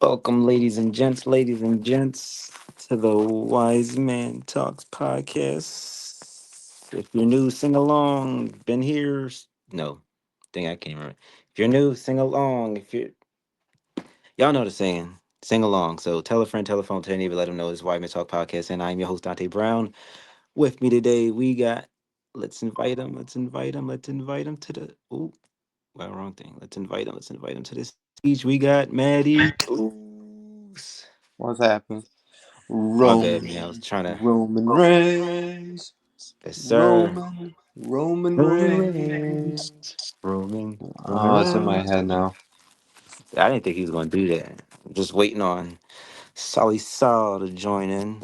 Welcome, ladies and gents, to the Wise Man Talks podcast. If you're new, sing along. Been here? No, thing I can't remember. If you're new, sing along. If you y'all know the saying, sing along. So tell a friend, tell a phone, tell a neighbor, let them know this Wise Man Talk podcast. And I'm your host Dante Brown. With me today, we got. Let's invite him. Let's invite him. Let's invite him to the. Ooh, well, wrong thing. Let's invite him. Let's invite him to the stage. We got Matty. Ooh. What's happening? My bad, man. I was trying to. Roman Reigns. Yes, sir. Roman Roman Reigns. Reigns. Roman Oh, it's in my Reigns. head now. I didn't think he was going to do that. I'm just waiting on Solly Saul to join in.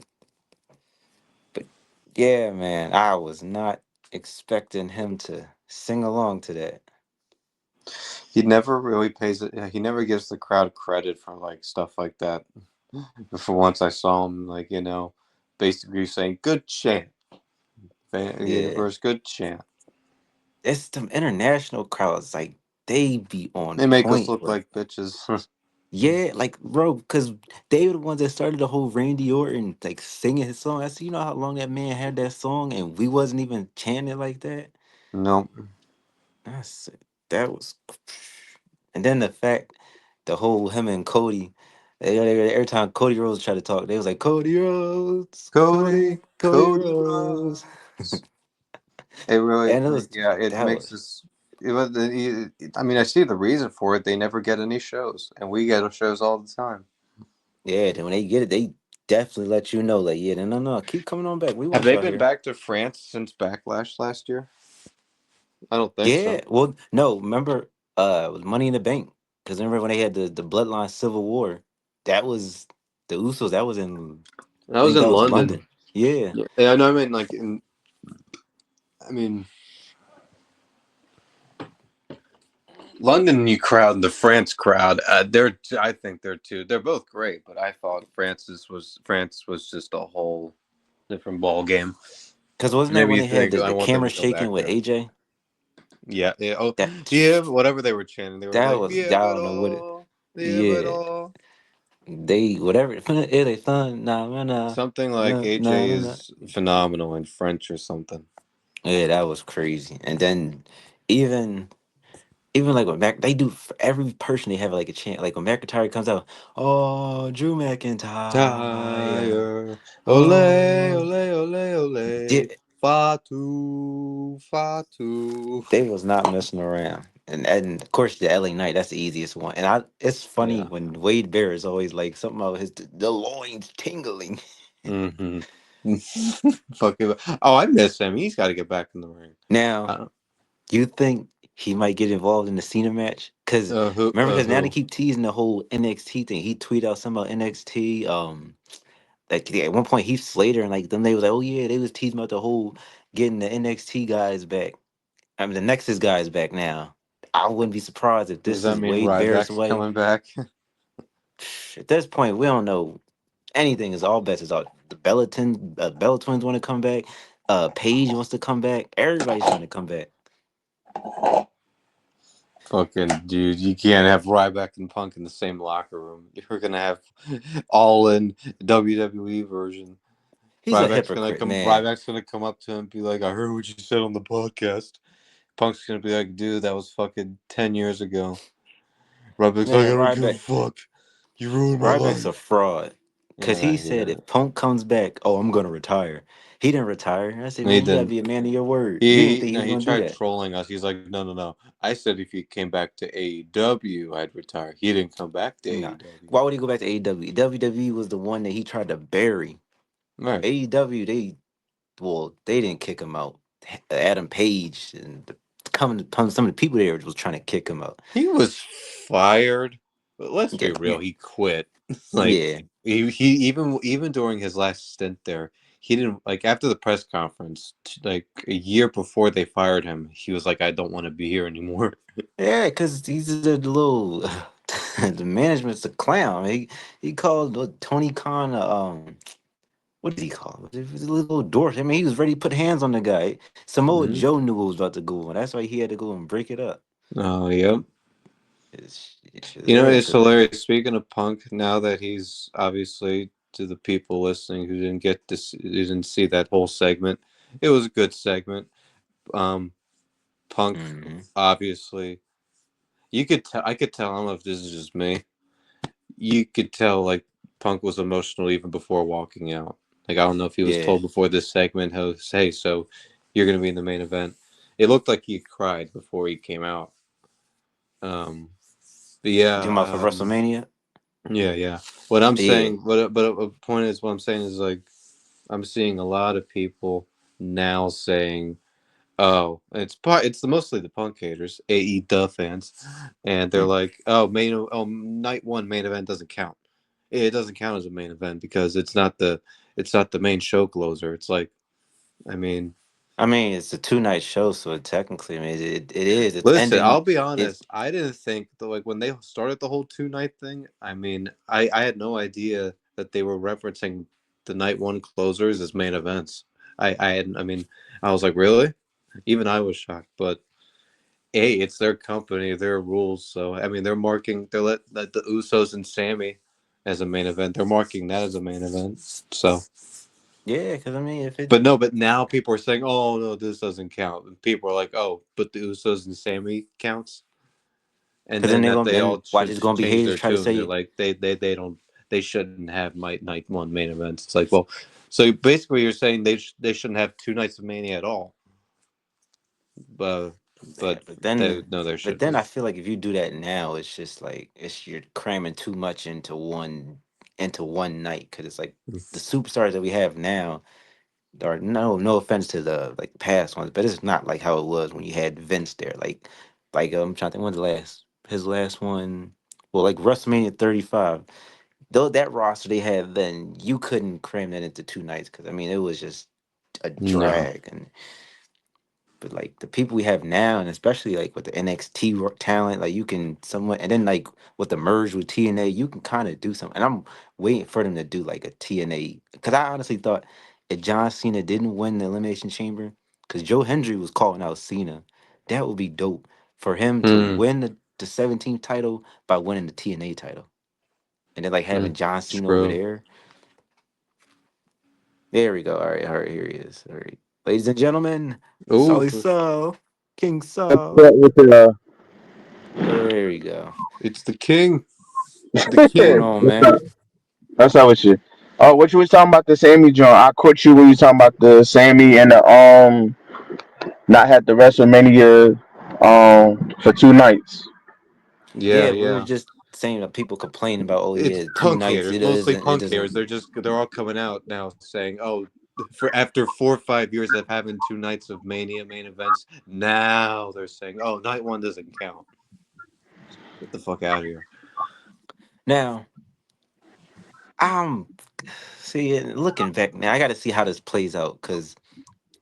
But yeah, man, I was not expecting him to sing along to that. He never really pays it. He never gives the crowd credit for like stuff like that. But for once, I saw him basically saying "good chant" Yeah. versus "good chant." It's them international crowds. Like, they be on They make us point. look like bitches. Yeah, like bro, because they were the ones that started the whole Randy Orton like singing his song. I see, you know how long that man had that song, and we wasn't even chanting like that. No, That's that was, and then the fact, the whole him and Cody, every time Cody Rhodes tried to talk, they was like Cody Cody Rhodes, Rhodes. It really, and it was yeah, it that makes was us. I mean, I see the reason for it. They never get any shows, and we get shows all the time. yeah. Then when they get it, they definitely let you know like yeah, no, keep coming on back. We Have want they y'all been here. back to France since Backlash last year? I don't think Yeah, so. well, no, remember, it was Money in the Bank. Because remember when they had the Bloodline Civil War, that was the Usos. That was in, That I was think in that was London. London. Yeah, Yeah, I know. I mean, like in. I mean, London, you crowd, the France crowd. They're. I think they're two. They're both great, but I thought France was just a whole different ball game. because wasn't that Maybe when you they had think I the want them camera to go shaking back with there. AJ? Yeah, yeah. Oh, That yeah. Whatever they were chanting, they were that like, was, I don't know what it. "Yeah, but Yeah, all." they whatever. They fun. Nah, nah, nah, Something like nah, nah, AJ nah, nah. is phenomenal in French or something. Yeah, that was crazy. And then even. Even like when Mac, they do for every person they have like a chant. Like when McIntyre comes out, oh Drew McIntyre, Tire, ole, oh ole, ole, yeah, ole, Fatu, Fatu. they was not messing around. And of course the LA Knight, that's the easiest one. And it's funny Yeah. when Wade Bear is always like something about the loins tingling. Mm-hmm. Fuck it. Oh, I miss him. He's got to get back in the ring. Now Uh, you think he might get involved in the Cena match? Cause remember, cause now they who? keep teasing the whole NXT thing. He tweeted out something about NXT. Like yeah, at one point Heath Slater and like them they was like, oh yeah, they was teasing about the whole getting the NXT guys back. I mean the Nexus guys back now. I wouldn't be surprised if Does this that is mean Wade Barrett's Ryback's way. coming back? At this point, we don't know anything. Is all bets is out. The Bella twins want to come back. Paige wants to come back. Everybody's trying to come back. Fucking dude, you can't have Ryback and Punk in the same locker room. You're gonna have all in WWE version. He's a hypocrite, man. Ryback's gonna come up to him and be like, "I heard what you said on the podcast." Punk's gonna be like, "Dude, that was fucking 10 years ago." Ryback's like, "I Man, don't give a fuck. You ruined my Ryback's a life." fraud. Cause Yeah, he said yeah. if Punk comes back, oh, I'm gonna retire. He didn't retire. I said, And he man, you gotta didn't. be a man of your word. You didn't He think he no, was he gonna do tried that. trolling us. He's like, "No, no, no. I said if he came back to AEW, I'd retire. He didn't come back to No. AEW." Why would he go back to AEW? WWE was the one that he tried to bury. Right. AEW, they didn't kick him out. Adam Page and some of the people there was trying to kick him out. He was fired, but let's Yeah, be real, he quit. like yeah. he even during his last stint there, he didn't like after the press conference, like a year before they fired him, he was like, "I don't want to be here anymore." Yeah, because he's a little the management's a clown. He called Tony Khan what did he call him? He was a little dork. I mean, he was ready to put hands on the guy. Samoa Hmm. Joe knew what was about to go on. That's why he had to go and break it up. Oh, yep. You know, Yeah, it's because hilarious. Speaking of Punk, now that he's obviously to the people listening who didn't get this, who didn't see that whole segment, it was a good segment. Um, Punk, hmm obviously, you could tell. I could tell. I don't know if this is just me. You could tell like Punk was emotional even before walking out. Like I don't know if he was yeah, told before this segment, hey, so you're going to be in the main event. It looked like he cried before he came out. Um, but you talking about for yeah, WrestleMania? yeah, yeah. What I'm Yeah, saying, but a point is, what I'm saying is like I'm seeing a lot of people now saying, "Oh, it's mostly the Punk haters, AE fans," and they're mm. like, oh, night one main event doesn't count. It doesn't count as a main event because it's not the main show closer. It's like, I mean, I mean it's a 2 night show, so technically, I mean it is. It's listen, ending. I'll be It's honest. I didn't think that like when they started the whole 2 night thing. I mean, I had no idea that they were referencing the night one closers as main events. I mean, I was like, really? Even I was shocked. But hey, it's their company, their rules. So I mean, they're let the Usos and Sammy as a main event. They're marking that as a main event. So, yeah, because I mean if it but no, but now people are saying, oh no, this doesn't count. And people are like, oh, but the Usos and Sammy counts. And because then then they're that gonna they then all watch should it's gonna be change haters their try to tune. They're say. like they don't they shouldn't have night one main events. It's like, well, so basically you're saying they shouldn't have 2 nights of Mania at all. But Yeah, but they no there but should then be. I feel like if you do that now, it's just like it's you're cramming too much into one night because it's like the superstars that we have now are no offense to the like past ones, but it's not like how it was when you had Vince there. Like I'm trying to think when's the last his last one. Well, like WrestleMania 35. Though that roster they had then, you couldn't cram that into 2 nights because I mean it was just a No. drag. But like the people we have now, and especially like with the NXT talent, like you can somewhat, and then like with the merge with TNA, you can kind of do something. And I'm waiting for them to do like a TNA because I honestly thought if John Cena didn't win the Elimination Chamber, because Joe Hendry was calling out Cena, that would be dope for him to Hmm. win the 17th title by winning the TNA title, and then like having Hmm. John Cena over True. there. There we go. All right, here he is. All right, ladies and gentlemen, Oh, Solly Saul, King Saul. With the There you go. it's the king. The What's going king. on, man? that's not what you. Oh, what you was talking about the Sammy joint? I caught you when you talking about the Sammy and the not had the WrestleMania for 2 nights. Yeah, Yeah, we were yeah. just saying that people complain about, oh It's yeah, two punk nights. haters, It mostly doesn't. It punk haters. doesn't. They're all coming out now saying, "Oh, for after 4 or 5 years of having 2 nights of Mania main events, now they're saying, oh, night one doesn't count. Get the fuck out of here." Now, I'm see looking back now. I got to see how this plays out because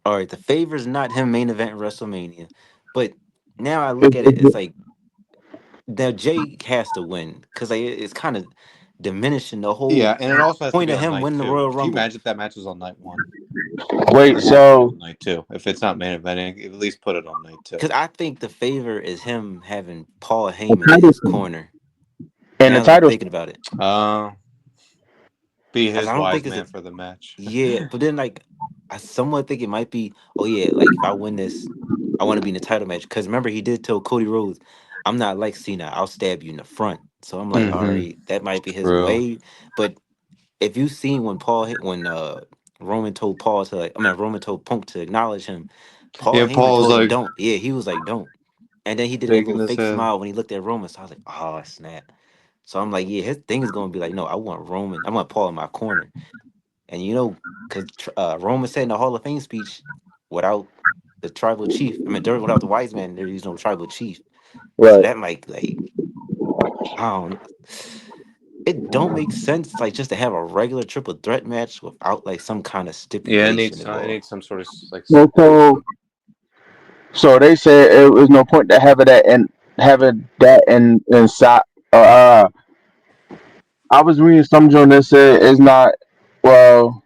all right, the favor's not him main event in WrestleMania, but now I look at it, it's like now Jay has to win because like, it's kind of diminishing the whole Yeah, and it also has to point be of on him night winning the two. Royal Can you Rumble. imagine if that match was on night one? Wait, It has to be so on night two. If it's not main eventing, at least put it on night two. Because I think the favor is him having Paul the Heyman in title his corner. and the Now that I'm title thinking about it, Uh, be as I his don't wise think it's man a for the match. yeah, but then like I somewhat think it might be. Oh yeah, like if I win this, I want to be in the title match. Because remember he did tell Cody Rhodes, "I'm not like Cena. I'll stab you in the front." So I'm like, all Mm-hmm. right, that might be his True. way. But if you seen when when Roman told Paul to like, I mean Roman told Punk to acknowledge him, Paul Yeah, Heyman Paul's told him like don't. Yeah, he was like don't. And then he did that shaking little his fake head. smile when he looked at Roman. So I was like, oh snap. So I'm like, yeah, his thing is gonna be like, no, I want Roman. I want Paul in my corner. And you know, because Roman said in the Hall of Fame speech, without the tribal chief, I mean, without the wise man, there is no tribal chief. So right. that might like, I don't. It don't make sense like just to have a regular triple threat match without like some kind of Yeah, stipulation it involved. needs some sort of like So, so stipulation. so they said it was no point to have it that and having that in inside. I was reading some joint that said it's not well.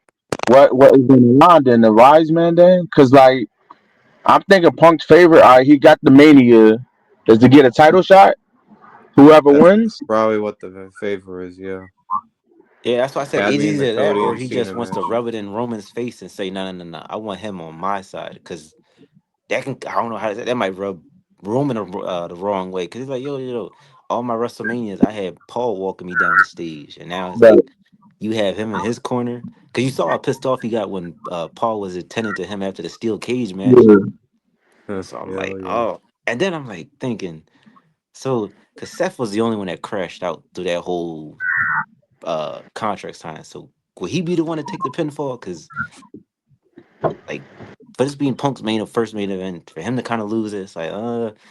What is in the line then the Rise Man then? Because like I'm thinking Punk's favorite. He got the Mania is to get a title shot. Whoever That's wins, probably what the favor is. Yeah, Yeah, that's why I said had it's me in the either that Cody or and he just Cena wants to match. rub it in Roman's face and say, no, no, no, no. I want him on my side because that can, I don't know how that might rub Roman the wrong way. Because he's like, yo, all my WrestleManias, I had Paul walking me down the stage. And now it's but like, you have him in his corner. Because you saw how pissed off he got when Paul was attending to him after the steel cage match. yeah, Huh, So I'm hell like, yeah. oh. And then I'm like thinking, so, because Seth was the only one that crashed out through that whole contract signing. So will he be the one to take the pinfall? Because like for this being Punk's first main event, for him to kind of lose it, it's like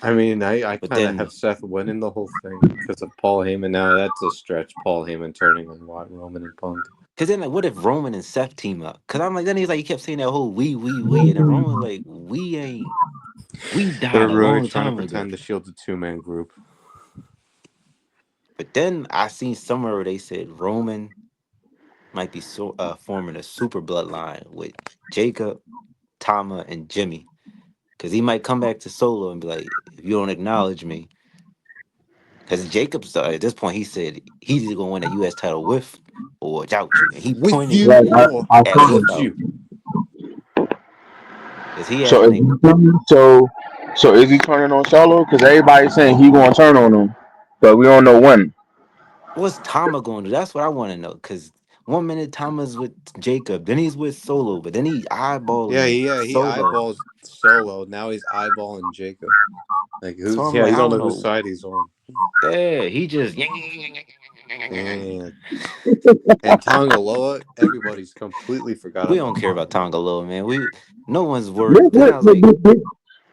I mean, I but kind of then have Seth winning the whole thing because of Paul Heyman. Now that's a stretch. Paul Heyman turning on Roman and Punk. because then like what if Roman and Seth team up? Because I'm like then he's like he kept saying that whole we and then Roman was like we ain't we They're died a really long trying to time ago. pretend to shield the two-man group. But then I seen somewhere where they said Roman might be forming a super bloodline with Jacob, Tama, and Jimmy. Because he might come back to Solo and be like, if you don't acknowledge me, because Jacobs, at this point, he said he's either going to win a U.S. title with or without you. And he With pointed right. you or I at told him. without. without you. Because he So acting is like, so is he turning on Solo? Because everybody's saying he gonna turn on him, but we don't know when. what's Tama going to do? That's what I want to know. Because one minute Tama's with Jacob, then he's with Solo, but then he's eyeballing He Solo. eyeballs Solo. Now he's eyeballing Jacob. Like So who's I'm like, you I don't don't know whose know. side he's on. Yeah, he just. And and Tongaloa, everybody's completely forgot We don't about care about Tongaloa. Tonga Low, man. No one's worried. What, Because what, I was what, like,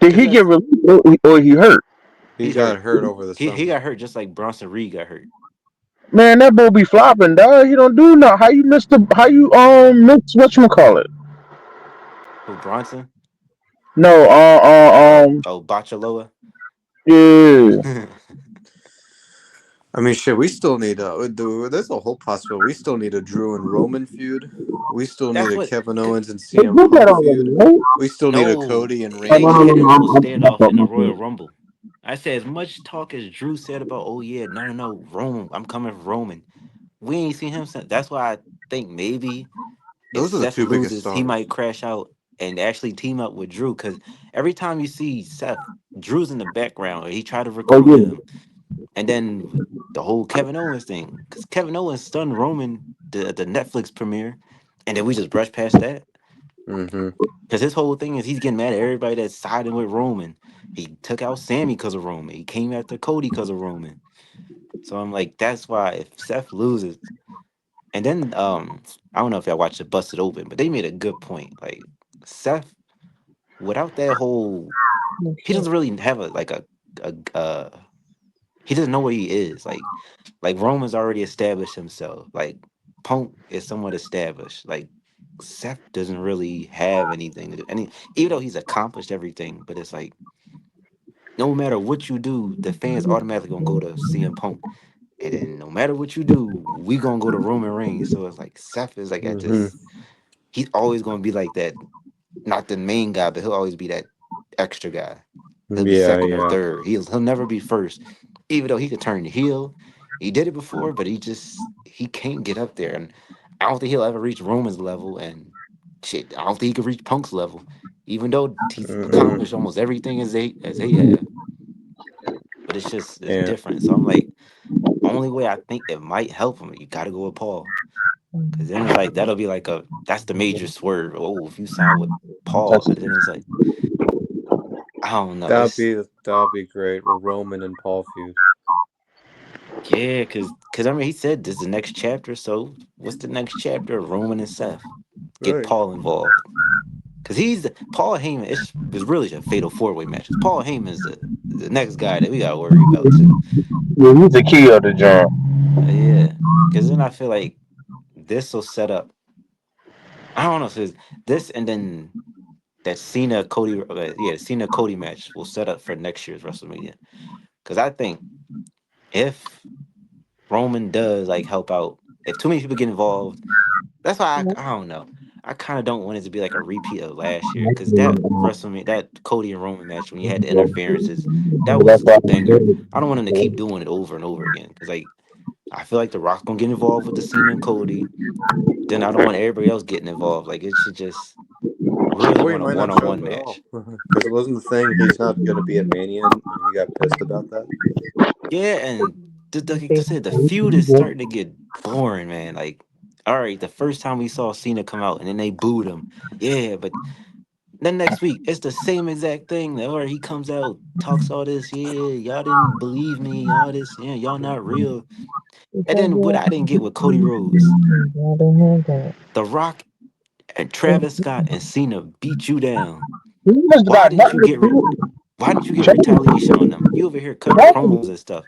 did because he get that's released or he hurt? He he's got hurt. hurt over the He summer. got hurt just like Bronson Reed got hurt. Man, that boy be flopping, dog. He don't do nothing. How you miss the? How you miss what you call it? Who Bronson? No, Oh, Bachaloa. yeah. I mean, shit. We still need there's a whole possibility. We still need a Drew and Roman feud. We still need That's a what. Kevin Owens and They CM did that Punk already, feud. right? We still need a No, Cody and Oh, they no, Reigns no, said no, it feud. no. was a I standoff thought in the my Royal fault. Rumble. I said as much talk as Drew said about, oh yeah, no, Roman, I'm coming for Roman. We ain't seen him since. That's why I think maybe if Those are the Seth two biggest loses, he stars. might crash out and actually team up with Drew. Because every time you see Seth, Drew's in the background, or he tried to Oh recruit yeah. him. And then the whole Kevin Owens thing, because Kevin Owens stunned Roman the Netflix premiere, and then we just brushed past that. Mm-hmm. Because his whole thing is he's getting mad at everybody that's siding with Roman. He took out Sammy because of Roman. He came after Cody because of Roman. So I'm like, that's why if Seth loses, and then I don't know if y'all watched it Busted Open, but they made a good point. Like Seth, without that whole, he doesn't really have a he doesn't know what he is. Like Roman's already established himself. Like Punk is somewhat established. Like Seth doesn't really have anything to do. Any even though he's accomplished everything, but it's like no matter what you do, the fans automatically gonna go to CM Punk. And then no matter what you do, we gonna go to Roman Reigns. So it's like Seth is like at Mm-hmm. this he's always gonna be like that, not the main guy, but he'll always be that extra guy. He'll be Yeah, second or yeah. third. He'll never be first. Even though he could turn heel. He did it before, but he can't get up there. And I don't think he'll ever reach Roman's level. And shit, I don't think he could reach Punk's level. Even though he's Mm-mm. accomplished almost everything as they have. But it's Yeah. different. So I'm like, only way I think it might help him, you gotta go with Paul. Cause then it's like that'll be like that's the major swerve. Oh, if you sign with Paul, That's but then it's like, I don't know. That'd It's be that'd be great. A Roman and Paul feud. yeah, cause I mean he said this is the next chapter. So what's the next chapter? Roman and Seth. Get Right. Paul involved. Cause Paul Heyman, it's really a fatal four-way match. 'Cause Paul Heyman is the next guy that we gotta worry about too. yeah. He's the key of the joint. Yeah. Cause then I feel like this will set up. I don't know, so this and then that Cena Cody yeah, the Cena Cody match will set up for next year's WrestleMania. Cause I think if Roman does like help out, if too many people get involved, that's why I don't know. I kind of don't want it to be like a repeat of last year because that WrestleMania, that Cody and Roman match when you had the interferences, that was That's why a banger. I don't want them to keep doing it over and over again because like I feel like The Rock gonna get involved with the Cena and Cody. Then I don't want everybody else getting involved. Like it should just really Or he want a might one not on show up one at match. all. Because it wasn't the thing. He's not going to be at Mania, and he got pissed about that. Yeah, and like I said, the feud is starting to get boring, man. Like, all right, the first time we saw Cena come out and then they booed him. Yeah, but then next week it's the same exact thing. Like, all right, he comes out, talks all this. Yeah, y'all didn't believe me. All this. Yeah, y'all not real. And then what I didn't get with Cody Rhodes, The Rock and Travis Scott and Cena beat you down. he just Why got didn't you nothing get to why didn't you get do. retaliation on them? You over here cutting promos and stuff.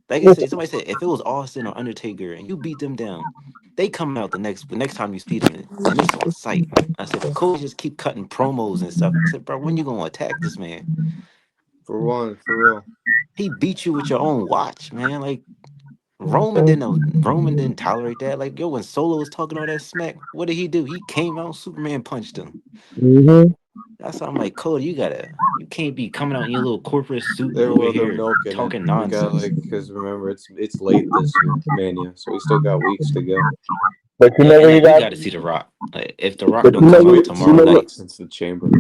Like I said, somebody said if it was Austin or Undertaker and you beat them down, they coming out the next time you see them and it's on site. I said, but Cody just keep cutting promos and stuff. I said, bro, when you gonna attack this man? For one, for real. He beat you with your own watch, man. Like Roman didn't tolerate that. Like yo, when Solo was talking all that smack, what did he do? He came out, Superman punched him. Mm-hmm. That's why I'm like, Cody, you can't be coming out in your little corporate suit and They're over well, they're here milking it. talking We got nonsense. like because remember it's late this year, Mania, so we still got weeks to go. But you Yeah, know and what you like we got. got to see The Rock. Like, if The Rock But don't you know come So we out what. haven't You tomorrow seen know The what. Rock night, since the Chamber.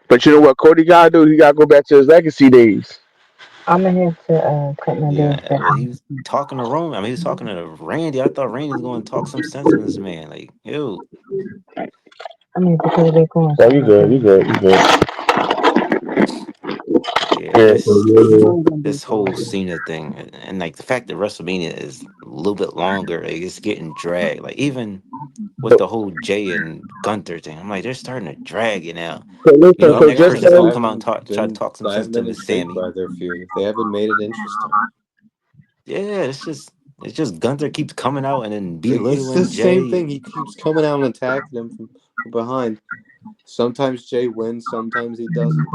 But you know what Cody gotta do? He gotta go back to his legacy days. yeah, well, he was talking to Roman. I mean, he was talking to Randy. I thought Randy was going to talk some sense in this man. Like, yo, So you good. You good. You good. yeah, Yeah. this whole Cena thing, and like the fact that WrestleMania is a little bit longer, like it's getting dragged. Like even with the whole Jay and Gunther thing, I'm like, they're starting to drag it now. So You listen. know, So next just person's Because gonna say. come out and try to talk some I sense haven't to been him is intrigued Sammy. by their feud. They haven't made it interesting. Yeah, it's just Gunther keeps coming out and then It's the belittling same Jay. thing. He keeps coming out and attacking him from behind. Sometimes Jay wins, sometimes he doesn't.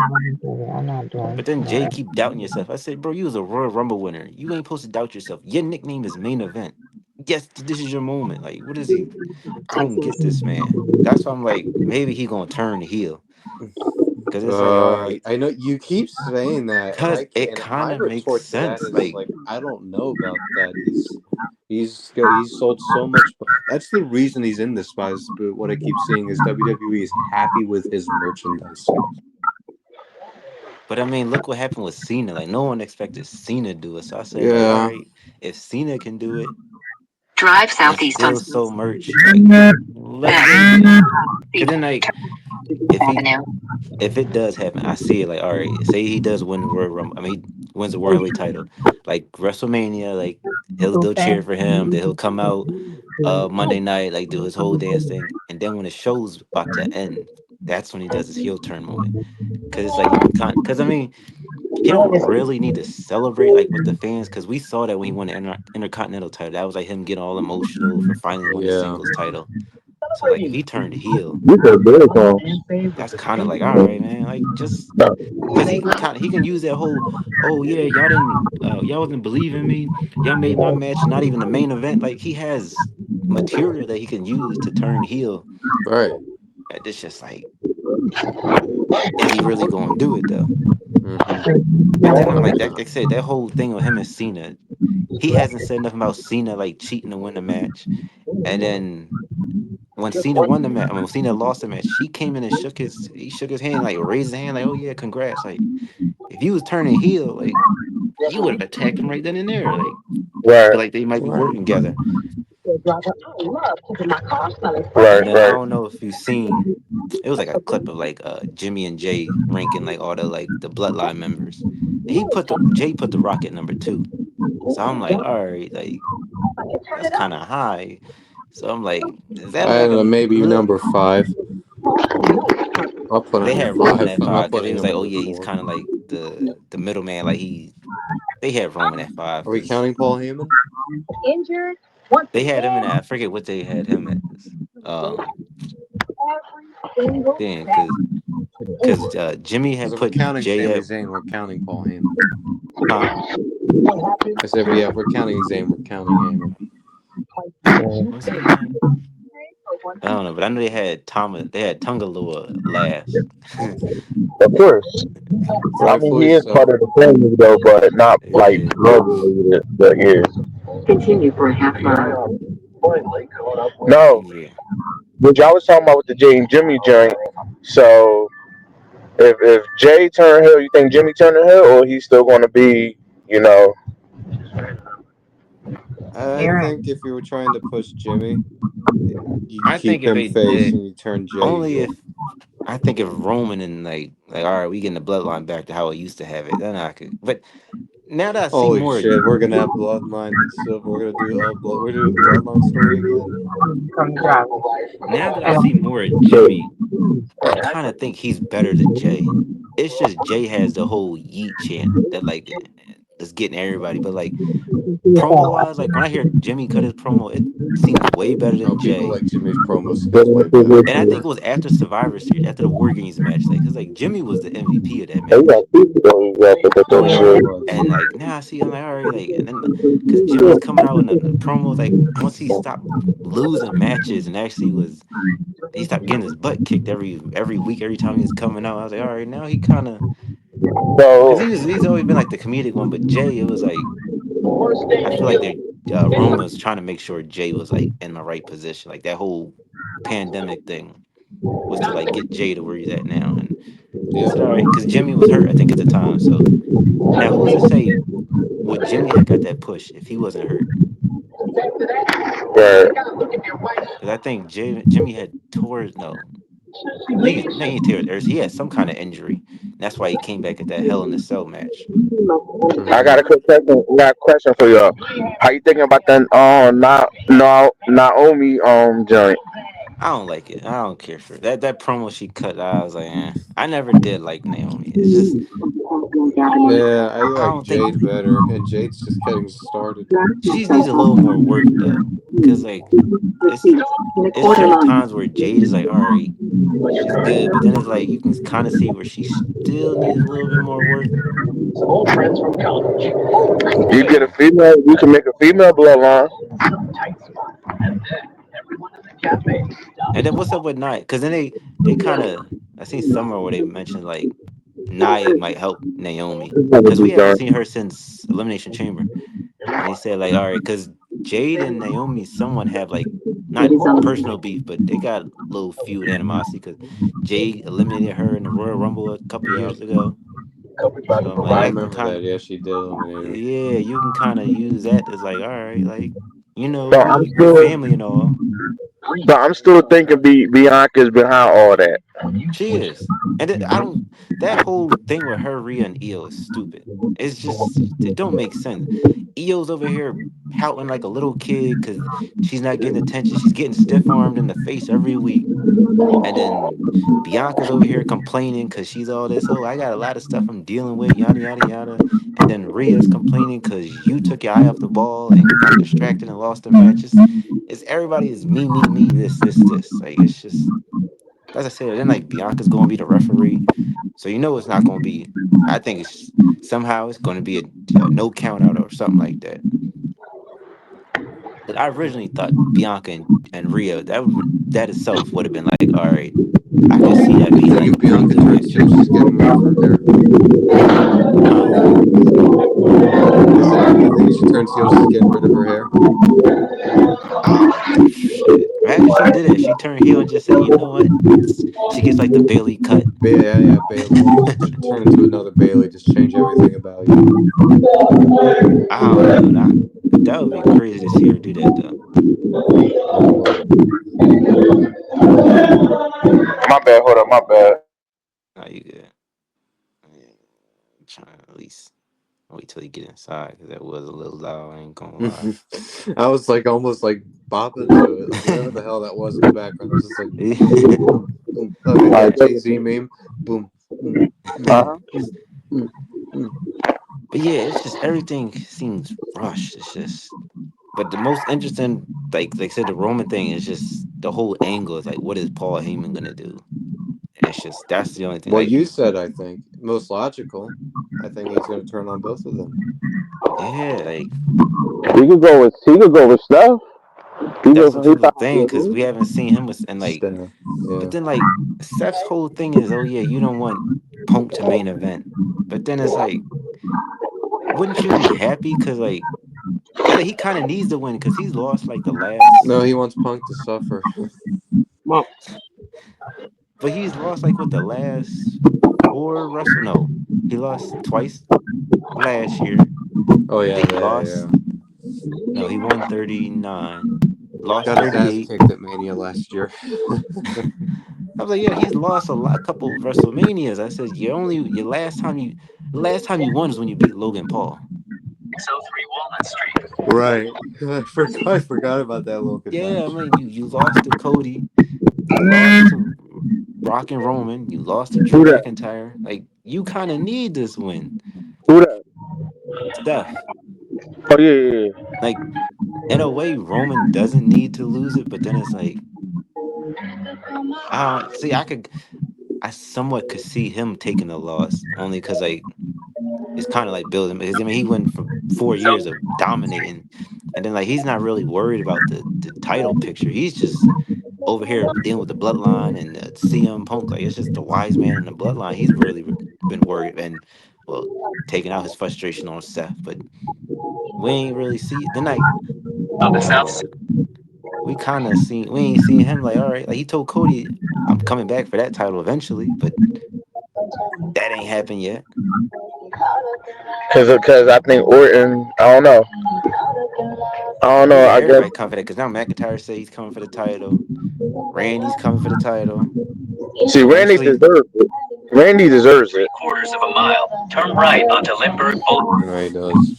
But then Jay keep doubting yourself. I said, bro, you was a Royal Rumble winner. You ain't supposed to doubt yourself. Your nickname is main event. Yes, this is your moment. Like, what is he? I don't get this man. That's why I'm like, maybe he gonna turn heel. Cause it's like, all right, I know you keep saying that, and cause I can't. it And my kind of makes retort to that sense. is Like, like, I don't know about that. He's sold so much. That's the reason he's in this spot. Is what I keep seeing is WWE is happy with his merchandise. but I mean, look what happened with Cena. Like, no one expected Cena to do it. So I said, like, all Yeah, right, if Cena can do it Drive and southeast on still so Sunset merch, like, let's Ave. see then. Cause then, Turn like, if he Avenue. if it does happen, I see it like, all right, say he does win the Royal Rumble. I mean, he wins the World Heavyweight title. Like WrestleMania, like they'll cheer for him. Then he'll come out Monday night, like do his whole dance thing. And then when the show's about to end, that's when he does his heel turn moment. Cause it's like you can cause I mean, he don't really need to celebrate like with the fans, cause we saw that when he won the Intercontinental title. That was like him getting all emotional for finally winning the yeah. singles title. So like if he turned heel, You said very calm. that's kind of like, all right, man, like just because he can use that whole, oh yeah, y'all wasn't believing me, y'all made my match not even the main event. Like he has material that he can use to turn heel. Right. And it's just like, is he really going to do it though? Mm-hmm. But then I'm Probably like, that not. like I said, that whole thing with him and Cena, he hasn't said nothing about Cena like cheating to win the match. And then when Cena won the match, I mean, when Cena lost the match, he came in and he shook his hand, like raised his hand, like, oh yeah, congrats. Like if he was turning heel, like you would have attacked him right then and there. Like Right. feel like they might be Right. working together. And Right. then I Right. don't know if you've seen it was like a clip of like Jimmy and Jay ranking like all the bloodline members. And Jay put the Rock at number 2. So I'm like, all right, like that's kind of high. So I'm like, is that I like don't a know. Maybe number five. I'll put him they at had Roman five. at I'm not 5 because they putting was him like, oh under yeah, he's four. kind of like the middleman. Like they had Roman at 5 Are we because counting Paul Heyman? they had him in. I forget what they had him as. Um, then because Jimmy Because had if we're put counting Jay Sami at Zayn, we're counting Paul Heyman. huh. I said, yeah, if we're counting Zayn, we're counting Heyman. Was he not? I don't know, but I know they had Thomas. They had Tungalua last. Of course. I mean, Rightfully he is part so. of the family though, but not like Yeah. blood related. But yeah. Continue for a half mile. No, Yeah. which I was talking about with the Jay and Jimmy joint. So if Jay turn heel, you think Jimmy turning heel, or he's still going to be, you know, I think if you were trying to push Jimmy, you I think keep if him they face did and you turn Jay only heel. if I think if Roman and like all right, we getting the bloodline back to how it used to have it, then I could. But now that I see Holy more, shit, we're gonna have bloodline and stuff. We're gonna do all blood. We're doing the bloodline story again. now that I see more of Jimmy, I kind of think he's better than Jay. It's just Jay has the whole yeet chant that like that's getting everybody. But like promo wise, like when I hear Jimmy cut his promo, it seems way better Oh, than people Jay. like Jimmy's promo skills way better. And I think it was after Survivor Series, after the War Games match, like because like Jimmy was the MVP of that he got match. people though, he got to Oh that yeah, he shit. was. And like now I see, I'm like, all right, like, and then because Jimmy's coming out in the promos, like once he stopped losing matches and actually was, he stopped getting his butt kicked every week, every time he was coming out. I was like, all right, now he kind of, because So he's always been like the comedic one, but Jay, it was like I feel like they Roman was trying to make sure Jay was like in the right position, like that whole pandemic thing was to like get Jay to where he's at now, and I Yeah. said, all right, because Jimmy was hurt, I think at the time, so now who's to say would Jimmy have got that push if he wasn't hurt? right. Because I think Jimmy had tore no, no, he ain't tear his. He had some kind of injury. That's why he came back at that Hell in the Cell match. I Hmm. got a quick question. I got a question for y'all. How you thinking about that? Naomi joint. I don't like it. I don't care for it. That promo she cut. I was like, I never did like Naomi. It's just Yeah, I I like don't think Jade better, and Jade's just getting started. she just needs a little more work though. Cause like it's it's certain times where Jade is like, all right, she's good, but then it's like you can kind of see where she still needs a little bit more work. You get a Yeah. female, you can make a female bloodline. And then what's up with Nia? Because then they kind of I seen somewhere where they mentioned like Nia might help Naomi It's gonna because be we haven't done. seen her since Elimination Chamber, and they said like all right, because Jade and Naomi someone have like not personal beef, but they got a little feud animosity because Jade eliminated her in the Royal Rumble a couple years ago. So I'm like I that can remember kind that. of Yeah, she did eliminate her. yeah, you can kind of use that as like all right, like So I'm we still, family and all. so I'm still thinking Bianca's behind all that. She is. And I don't that whole thing with her, Rhea, and Io is stupid. It's just it don't make sense. Io's over here pouting like a little kid because she's not getting attention. She's getting stiff armed in the face every week. And then Bianca's over here complaining because she's all this. Oh, I got a lot of stuff I'm dealing with, yada yada yada. And then Rhea's complaining because you took your eye off the ball and got distracted and lost the match. It's everybody is me, this. Like it's just as I said, then like Bianca's going to be the referee, so you know it's not going to be. I think it's somehow it's going to be a no count out or something like that. But I originally thought Bianca and Rhea that itself would have been like, all right, I could see that You being think like if a pretty Bianca good turns match. heel, she's getting rid of her hair? Huh? I said, you think if she turns heel, she's getting rid of her hair? Shit. Imagine she did it. She turned heel and just said, you know what? She gets like the Bailey cut. Yeah, yeah, Bailey. Just turn into another Bailey. Just change everything about you. I don't know. That would be crazy to see her do that though. It would. My bad. Hold up. My bad. How you good? Yeah, I'm trying to at least wait till you get inside because that was a little loud. I ain't gonna lie. I was like almost like bopping to it, like whatever the hell that was in the background. I was just like Yeah. boom, boom, like All that right. Jay Z meme. Boom, boom, boom, Uh-huh. boom, boom, boom. But yeah, it's just everything seems rushed. It's just, but the most interesting, like I said, the Roman thing is just the whole angle is like, what is Paul Heyman gonna do? It's just that's the only thing. What Like, you said, I think most logical. I think he's going to turn on both of them. yeah, like He could go with Steph. That's what people think because we haven't seen him with and like. Steph. But Yeah. then like Seth's whole thing is, oh yeah, you don't want Punk to main event. But then it's like, wouldn't you be happy? Because like he kind of needs to win because he's lost like the last, No, he wants Punk to suffer. Well, but he's lost like with the last four Russell. No, he lost twice last year. Oh I yeah, think he yeah, lost. yeah. No, he won 39, lost Got his ass 38. kicked at Mania last year. I was like, yeah, he's lost a couple WrestleManias. I said, the last time you won is when you beat Logan Paul. Right. I forgot about that Logan Yeah, I match. mean, you lost to Cody, you lost to Rock and Roman, you lost to Drew who that? McIntyre. Like, you kind of need this win, Who that? Steph. Oh yeah, yeah, yeah. Like, in a way, Roman doesn't need to lose it, but then it's like, see, I somewhat could see him taking the loss only because like it's kind of like building because I mean he went from 4 years of dominating, and then like he's not really worried about the title picture. He's just over here dealing with the bloodline and CM Punk. Like it's just the wise man in the bloodline. He's really been worried and well taking out his frustration on Seth, but we ain't really see. Then like I don't know. We ain't seen him like all right. Like he told Cody, I'm coming back for that title eventually, but that ain't happened yet. Cause I think Orton. I don't know. Yeah, I guess everybody coming for that because now McIntyre say he's coming for the title. Randy's coming for the title. see Randy Eventually, deserves it. Randy deserves it. Quarters of a mile. Turn right onto Limburg Boulevard. Right, he does.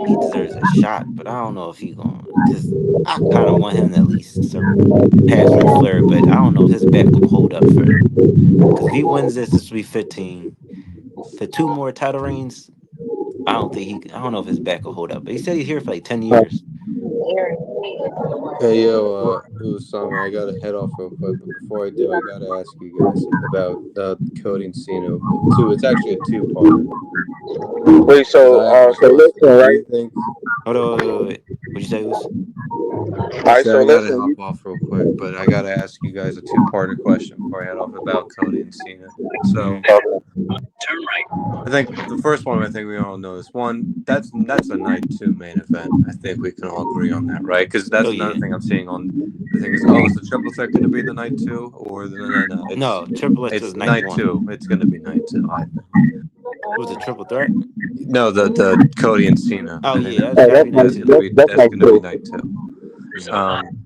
he deserves a shot, but I don't know if he going because I kind of want him to at least pass Ric Flair, but I don't know if his back gonna hold up for because if he wins this will be 15 for two more title reigns. I don't know if his back will hold up. But he said he's here for like 10 years. Hey yo, Usama, I gotta head off real quick, but before I do, I gotta ask you guys about Cody and Cena. It's actually a two-parter Wait, because I have a so listen, question. Do right? you think? Hold on, wait. What'd you say, Us? I All right, said so I gotta listen. hop off real quick, but I gotta ask you guys a two-parter question before I head off about Cody and Cena. Mm-hmm. So Turn right. I think the first one, I think we all know this one. That's a night two main event. I think we can all agree on that, right? Because Oh that's another yeah, thing I'm seeing on the thing is, oh, is the triple threat going to be the night two or no? no Triple H It's was night night one. two. It's going to be night two. I think. What was it, triple threat? No, the Cody and Cena. Oh I think yeah, that that's Oh, gotta be night that's two. gonna be that's that's like gonna be two. night two. Mm. Um,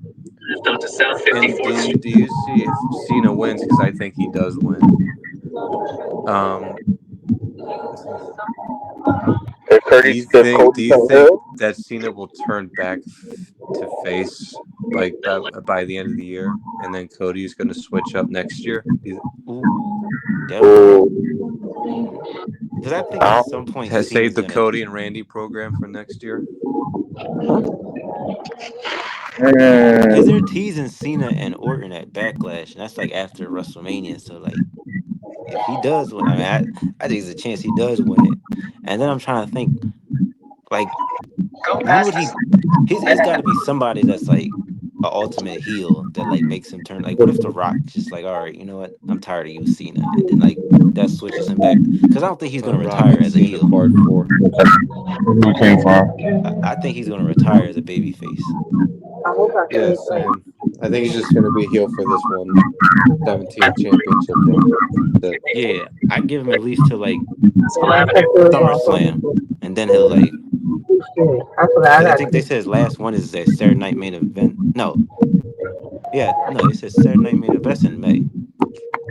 Left onto South and 54th Street. do you see if Cena wins? Because I think he does win. Um, If do Cody you can think heal, that Cena will turn back to face like by the end of the year, and then Cody's going to switch up next year? Ooh, that would be. oh, Because I think at I some point Has saved Cena's the gonna. Cody and Randy program for next year? Because mm, they're teasing Cena and Orton at Backlash, and that's like after WrestleMania. So like, if he does win, I think there's a chance he does win it. And then I'm trying to think, like, Go when past would this. he? It's got to be somebody that's like a ultimate heel that like makes him turn. Like, what if The Rock just like, all right, you know what? I'm tired of you, Cena, and then like that switches him back. Because I don't think he's gonna Rock retire and as a Cena heel. Part Four. okay, fine. I think he's gonna retire as a babyface. Yeah, same. I think he's just going to be heel for this one 17th championship run. That's it. Yeah, I give him at least to like School Avenue. SummerSlam, and then he'll like because I think they said his last one is that Saturday Night Main Event. No, yeah, no, they said Saturday Night Main Event. But that's in May.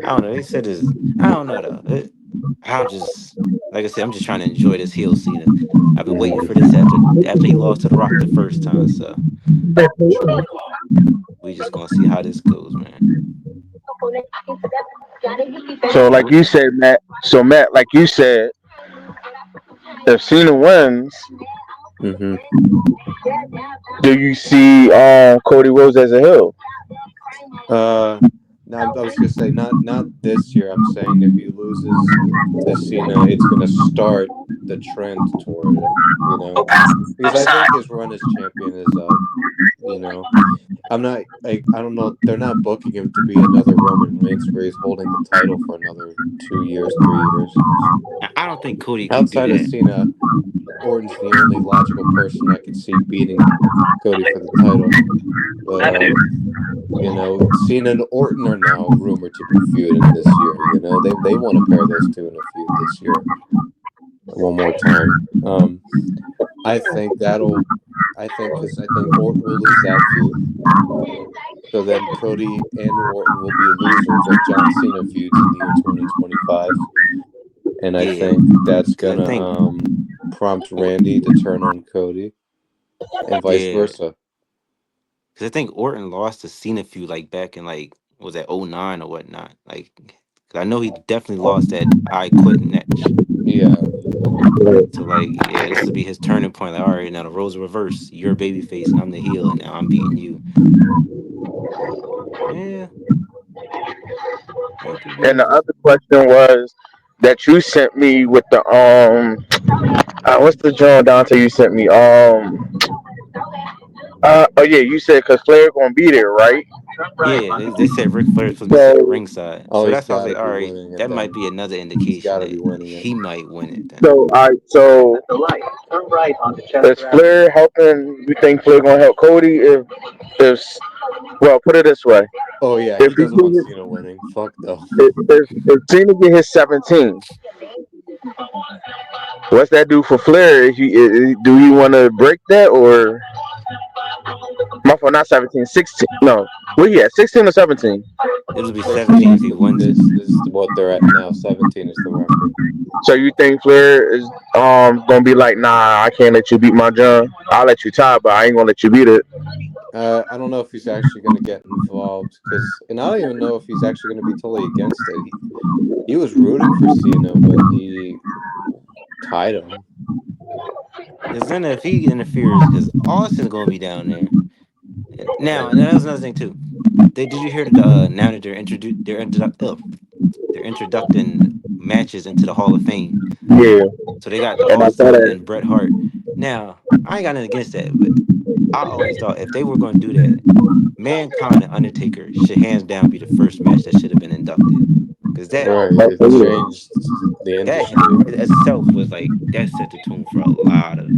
I don't know. They said is I don't know though. I'll just like I said, I'm just trying to enjoy this heel scene. I've been waiting for this after he lost to The Rock the first time. So we just gonna see how this goes, man. So, But like you said, Matt. So, Matt, like you said, if Cena wins, Mm-hmm. do you see Cody Rhodes as a heel? Now I was gonna say not this year. I'm saying if he loses to Cena, it's gonna start the trend toward it. Go past this. Because Left I think side. his run as champion is up, You know, I'm not like I don't know. They're not booking him to be another Roman Reigns where he's holding the title for another 2 years, 3 years. I don't think Cody can do Outside of that. Cena, Orton's the only logical person I could see beating Cody for the title. But That dude. Cena and Orton are now rumored to be feuding this year. They want to pair those two in a feud this year one more time. I think that'll. I think Orton will lose that feud. So then Cody and Orton will be losers of John Cena feuds in the year 2025, and I Yeah, think that's because I gonna think prompt Randy to turn on Cody, and vice yeah, versa. because I think Orton lost to Cena feud like back in like was that '09 or whatnot. Like, 'cause I know he definitely lost that I Quit match. Yeah, So like, yeah, this will be his turning point. Like, all right, now the roles are reversed. You're a baby face and I'm the heel, and now I'm beating you. Yeah, that could be And the other interesting. question was that you sent me with the what's the John Dante you sent me? Oh yeah, you said because Flair gonna be there, right? Yeah, they said Ric Flair's supposed to be sitting So ringside. oh, So he's that's why I was got like, to all be right, winning it that might then. be another He's indication got to be that winning it. he might win it then. so is Flair helping? You think Flair gonna help Cody if well, put it this way: Oh yeah, if he he doesn't want get Cena winning. Fuck no. if Cena get his 17, what's that do for Flair? Do you want to break that or my fault? Not 17, 16. No, what he at 16 or 17? It'll be 17 if 16. he wins it. This is what they're at now. 17 is the record. So you think Flair is gonna be like, nah, I can't let you beat my John. I'll let you tie, but I ain't gonna let you beat it. I don't know if he's actually going to get involved and I don't even know if he's actually going to be totally against it. He was rooting for Cena when he tied him. Because then if he interferes, because Austin's gonna be down there. And that was another thing too. They did you hear that now that they're introducing matches into the Hall of Fame. Yeah, So they got the and I thought Austin that. and Bret Hart. Now I ain't got nothing against that, but I always thought if they were going to do that, Mankind and Undertaker should hands down be the first match that should have been inducted, because Right. Oh, It yeah. changed the that industry. itself was like that set the tone for a lot of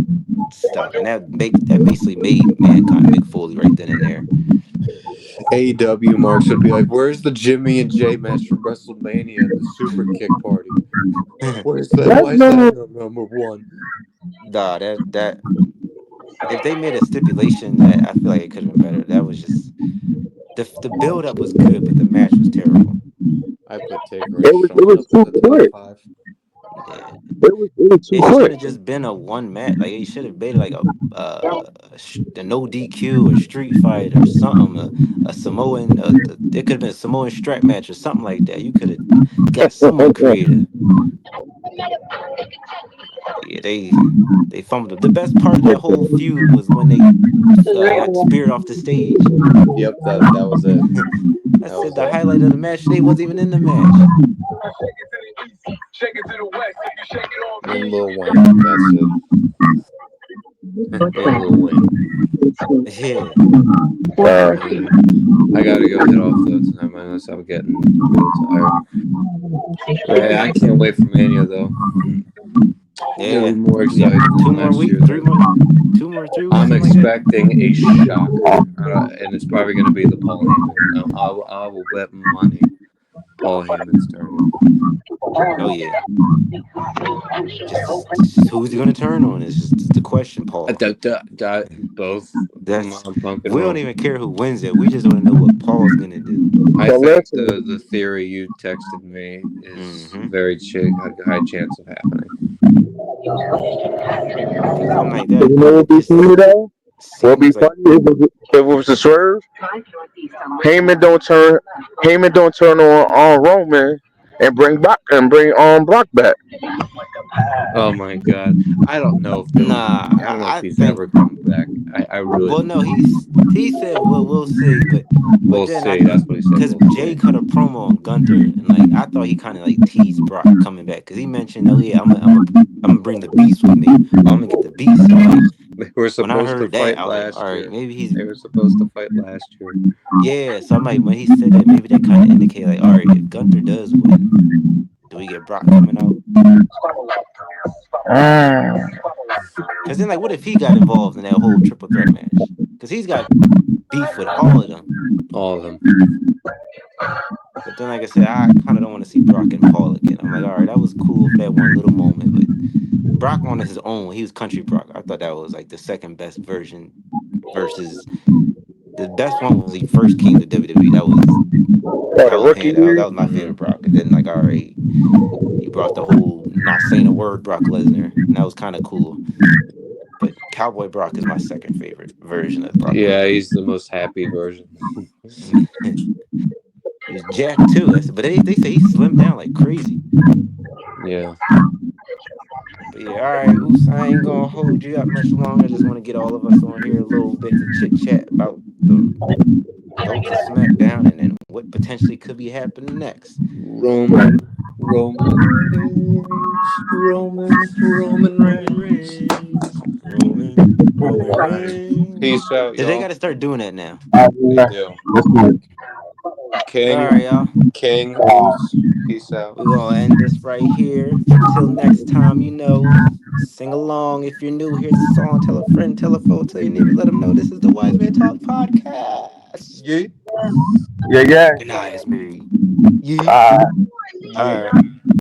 stuff, and that basically made Mankind Mick Foley right then and there. AEW marks would be like, "Where's the Jimmy and Jay match from WrestleMania and the Super Kick Party? Where's that? That's Why is that no. not number one?" Nah, that if they made a stipulation that I feel like it could have been better. That was just the build up was good, but the match was terrible. I put Taker and It Shawn was up in too the top quick. five. Yeah. It was too It shouldn't quick. have just been a one match. Like it should have made it like a no DQ or street fight or something. A Samoan. It could have been a Samoan strap match or something like that. You could have got somewhat creative. Yeah, they fumbled it. The best part of that whole feud was when they got speared off the stage. Yep, that was it. I That said was the it. highlight of the match. They wasn't even in the match. And Lil Wayne. That's it. And Lil Wayne. Yeah. Yeah. I gotta go head off though tonight, man. I'm getting really tired. But I can't wait for Mania though. It'll be Yeah. more We got exciting than two more last weeks, year three though. more, 2 more, 3 weeks, I'm something like that. expecting a shocker, and it's probably going to be the Paul Heyman. I will bet money Paul Heyman's turning. Oh yeah. Just who's he gonna turn on? Is just the question, Paul. Both That's Mom Punk and we don't Hogan. even care who wins it. We just want to know what Paul's gonna do. I So think listen, the theory you texted me is Hmm. very high chance of happening. Because I'm like you that. know what It be funny just though? What be seems like funny if it was a swerve. Heyman don't turn. Heyman don't turn on Roman and bring Brock back. Oh my god, I don't know if they'll. nah. I don't know if I he's think ever coming back. I really well, don't no. think. He said we'll see, but We'll then see. That's what he said. because We'll Jay see. cut a promo on Gunter and like I thought he kind of like teased Brock coming back because he mentioned oh yeah I'm gonna bring the beast with me. Oh, I'm gonna get the beast. So like. They were When I supposed to heard that, fight I was like, all last right, year. maybe he's They were supposed to fight last year. yeah. So I'm like, when he said that, maybe that kind of indicated like, all right, if Gunther does win, do we get Brock coming out? Mm. Because then, like, what if he got involved in that whole triple threat match? Because he's got beef with all of them. All of them. But then, like I said, I kind of don't want to see Brock and Paul again. I'm like, all right, that was cool for that one little moment, but Brock on his own, he was country Brock. I thought that was like the second best version versus the best one was he first came to WWE. Oh, That the was rookie hand that year. was my Hmm. favorite Brock. And then like, all right, he brought the whole not saying a word Brock Lesnar, and that was kind of cool. But Cowboy Brock is my second favorite version of Brock Yeah, Lesnar. he's the most happy version. He was jacked too. But they say he slimmed down like crazy. Yeah. But yeah, all right, Oos, I ain't gonna hold you up much longer. I just want to get all of us on here a little bit to chit chat about the results of SmackDown and then what potentially could be happening next. Roman Reigns, Roman Roman Reigns. Reigns, Roman All right. Reigns. Peace out, They got y'all. to start doing that now. They do. But all King, right, y'all. King, Oos. Peace out. We're gonna end this right here. Till next time, sing along. If you're new, here's a song. Tell a friend, tell a foe, tell your neighbors, let them know this is the Wise Man Talk podcast. Yeet. Yeah, yeah. Good night, it's me. Yeet. Uh, All Yeet. right.